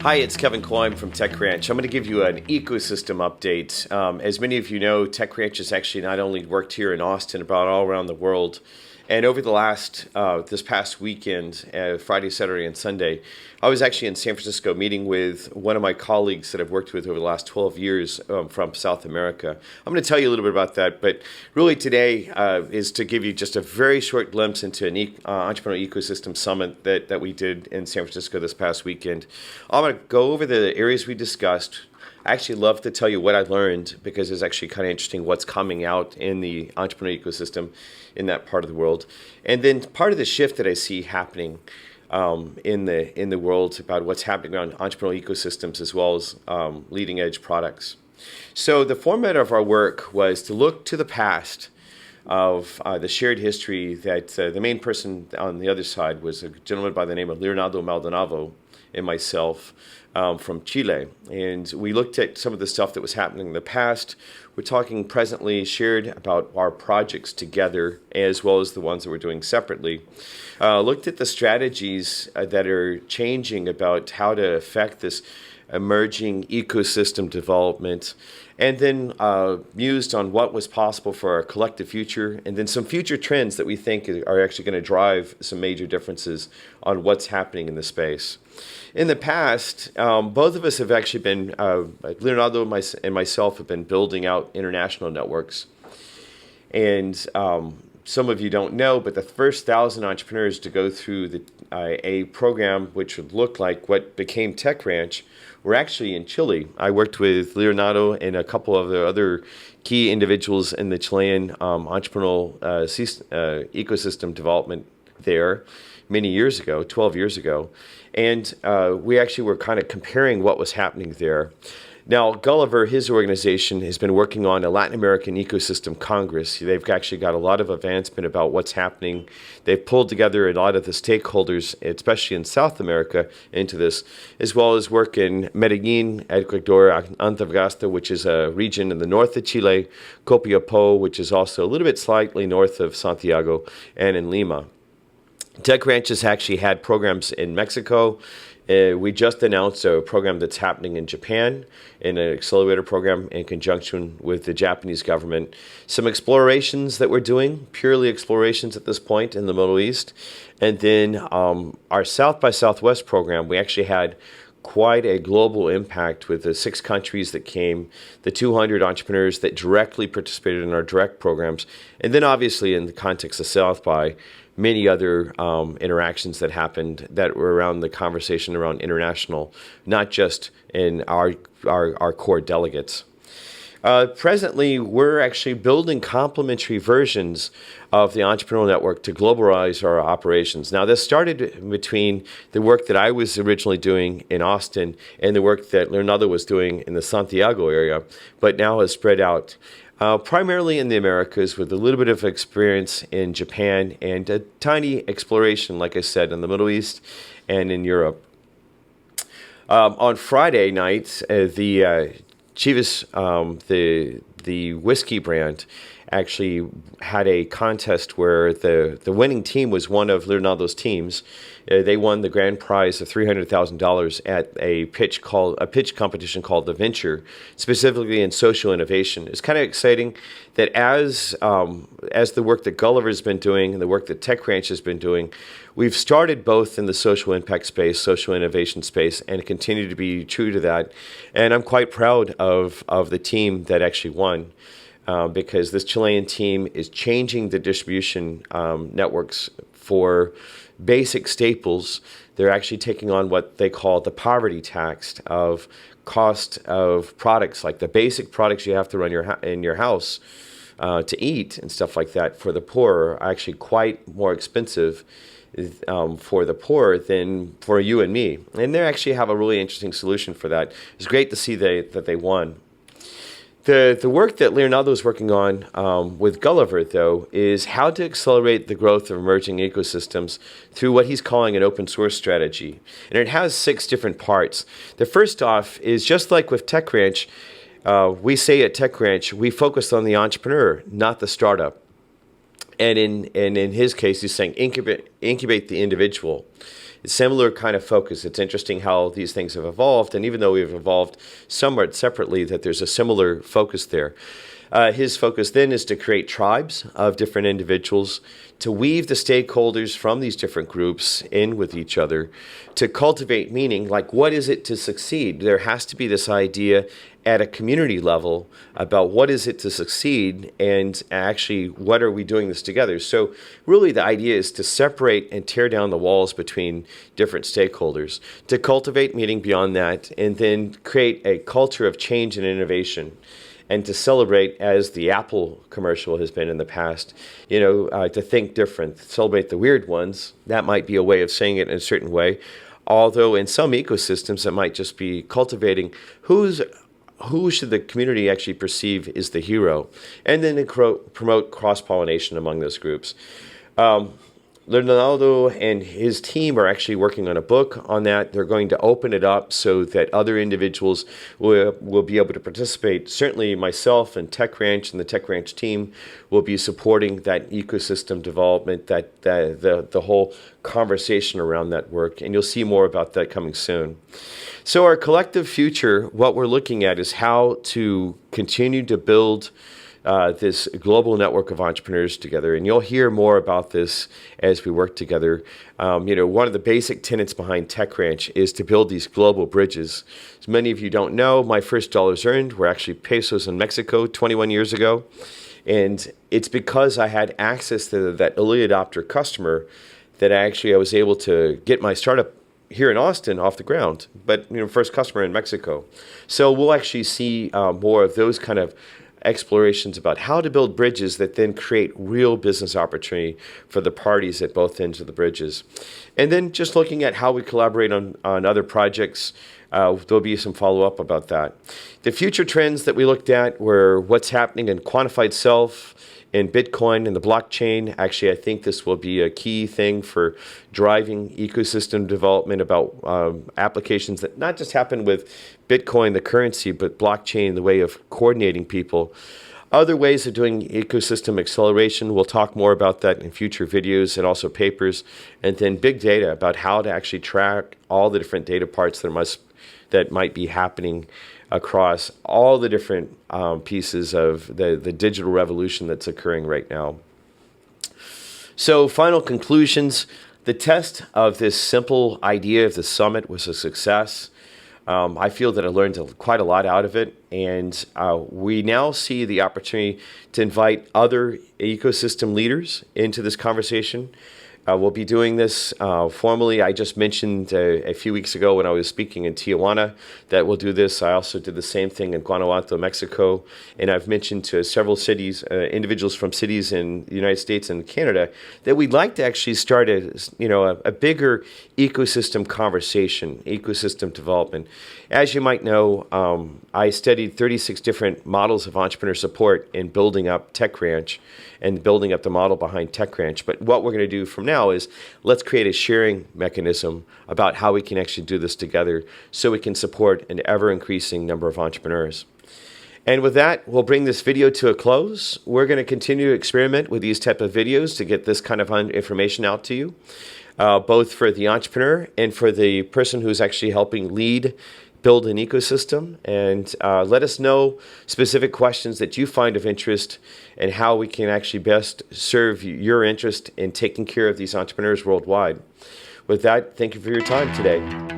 Hi, it's Kevin Koym from Tech Ranch. I'm going to give you an ecosystem update. As many of you know, Tech Ranch has actually not only worked here in Austin, but all around the world. And over the this past weekend, Friday, Saturday, and Sunday, I was actually in San Francisco meeting with one of my colleagues that I've worked with over the last 12 years from South America. I'm going to tell you a little bit about that, but really today is to give you just a very short glimpse into an entrepreneurial ecosystem summit that we did in San Francisco this past weekend. I'm going to go over the areas we discussed. I actually love to tell you what I learned because it's actually kind of interesting what's coming out in the entrepreneurial ecosystem in that part of the world. And then part of the shift that I see happening in the world about what's happening around entrepreneurial ecosystems as well as leading edge products. So the format of our work was to look to the past of the shared history that the main person on the other side was a gentleman by the name of Leonardo Maldonado and myself from Chile. And we looked at some of the stuff that was happening in the past. We're talking presently, shared about our projects together as well as the ones that we're doing separately. Looked at the strategies that are changing about how to affect this emerging ecosystem development, and then mused on what was possible for our collective future, and then some future trends that we think are actually going to drive some major differences on what's happening in the space. In the past, both of us have actually been, Leonardo and myself have been building out international networks. And some of you don't know, but the first 1,000 entrepreneurs to go through a program which would look like what became Tech Ranch were actually in Chile. I worked with Leonardo and a couple of the other key individuals in the Chilean entrepreneurial ecosystem development there many years ago, 12 years ago. And we actually were kind of comparing what was happening there. Now, Gulliver, his organization, has been working on a Latin American Ecosystem Congress. They've actually got a lot of advancement about what's happening. They've pulled together a lot of the stakeholders, especially in South America, into this, as well as work in Medellin, Ecuador, Antofagasta, which is a region in the north of Chile, Copiapó, which is also a little bit slightly north of Santiago, and in Lima. Tech Ranch has actually had programs in Mexico. We just announced a program that's happening in Japan, in an accelerator program in conjunction with the Japanese government. Some explorations that we're doing, purely explorations at this point in the Middle East. And then our South by Southwest program, we actually had quite a global impact with the 6 countries that came, the 200 entrepreneurs that directly participated in our direct programs, and then obviously in the context of South by, many other interactions that happened that were around the conversation around international, not just in our core delegates. Presently, we're actually building complementary versions of the Entrepreneurial Network to globalize our operations. Now, this started between the work that I was originally doing in Austin and the work that Leonardo was doing in the Santiago area, but now has spread out. Primarily in the Americas with a little bit of experience in Japan and a tiny exploration, like I said, in the Middle East and in Europe. On Friday night, the Chivas, the whiskey brand, actually had a contest where the winning team was one of Leonardo's teams. They won the grand prize of $300,000 at a pitch competition called The Venture, specifically in social innovation. It's kind of exciting that as the work that Gulliver's been doing and the work that Tech Ranch has been doing, we've started both in the social impact space, social innovation space, and continue to be true to that. And I'm quite proud of the team that actually won. Because this Chilean team is changing the distribution networks for basic staples. They're actually taking on what they call the poverty tax of cost of products, like the basic products you have to run in your house to eat and stuff like that for the poor are actually quite more expensive for the poor than for you and me. And they actually have a really interesting solution for that. It's great to see that they won. The work that Leonardo is working on with Gulliver, though, is how to accelerate the growth of emerging ecosystems through what he's calling an open source strategy. And it has 6 different parts. The first off is just like with Tech Ranch, we say at Tech Ranch, we focus on the entrepreneur, not the startup. And in his case, he's saying incubate the individual. It's similar kind of focus. It's interesting how these things have evolved, and even though we've evolved somewhat separately, that there's a similar focus there. His focus then is to create tribes of different individuals, to weave the stakeholders from these different groups in with each other, to cultivate meaning, like what is it to succeed? There has to be this idea at a community level about what is it to succeed, and actually what are we doing this together. So really the idea is to separate and tear down the walls between different stakeholders, to cultivate meaning beyond that, and then create a culture of change and innovation, and to celebrate, as the Apple commercial has been in the past, to think different, celebrate the weird ones. That might be a way of saying it in a certain way. Although in some ecosystems, it might just be cultivating who should the community actually perceive is the hero, and then to promote cross-pollination among those groups. Leonardo and his team are actually working on a book on that. They're going to open it up so that other individuals will be able to participate. Certainly myself and Tech Ranch and the Tech Ranch team will be supporting that ecosystem development, that the whole conversation around that work, and you'll see more about that coming soon. So our collective future, what we're looking at is how to continue to build this global network of entrepreneurs together. And you'll hear more about this as we work together. One of the basic tenets behind Tech Ranch is to build these global bridges. As many of you don't know, my first dollars earned were actually pesos in Mexico 21 years ago. And it's because I had access to that early adopter customer that I was able to get my startup here in Austin off the ground, but first customer in Mexico. So we'll actually see more of those kind of explorations about how to build bridges that then create real business opportunity for the parties at both ends of the bridges. And then just looking at how we collaborate on other projects, there'll be some follow-up about that. The future trends that we looked at were what's happening in quantified self, in Bitcoin and the blockchain. Actually, I think this will be a key thing for driving ecosystem development about applications that not just happen with Bitcoin, the currency, but blockchain, the way of coordinating people. Other ways of doing ecosystem acceleration, we'll talk more about that in future videos and also papers. And then big data, about how to actually track all the different data parts that might be happening across all the different pieces of the digital revolution that's occurring right now. So final conclusions. The test of this simple idea of the summit was a success. I feel that I learned quite a lot out of it, and we now see the opportunity to invite other ecosystem leaders into this conversation. We'll be doing this formally. I just mentioned a few weeks ago when I was speaking in Tijuana that we'll do this. I also did the same thing in Guanajuato, Mexico. And I've mentioned to several cities, individuals from cities in the United States and Canada, that we'd like to actually start a bigger ecosystem conversation, ecosystem development. As you might know, I studied 36 different models of entrepreneur support in building up Tech Ranch and building up the model behind Tech Ranch. But what we're going to do from now is let's create a sharing mechanism about how we can actually do this together so we can support an ever-increasing number of entrepreneurs. And with that, we'll bring this video to a close. We're going to continue to experiment with these type of videos to get this kind of information out to you, both for the entrepreneur and for the person who's actually helping build an ecosystem. And let us know specific questions that you find of interest and how we can actually best serve your interest in taking care of these entrepreneurs worldwide. With that, thank you for your time today.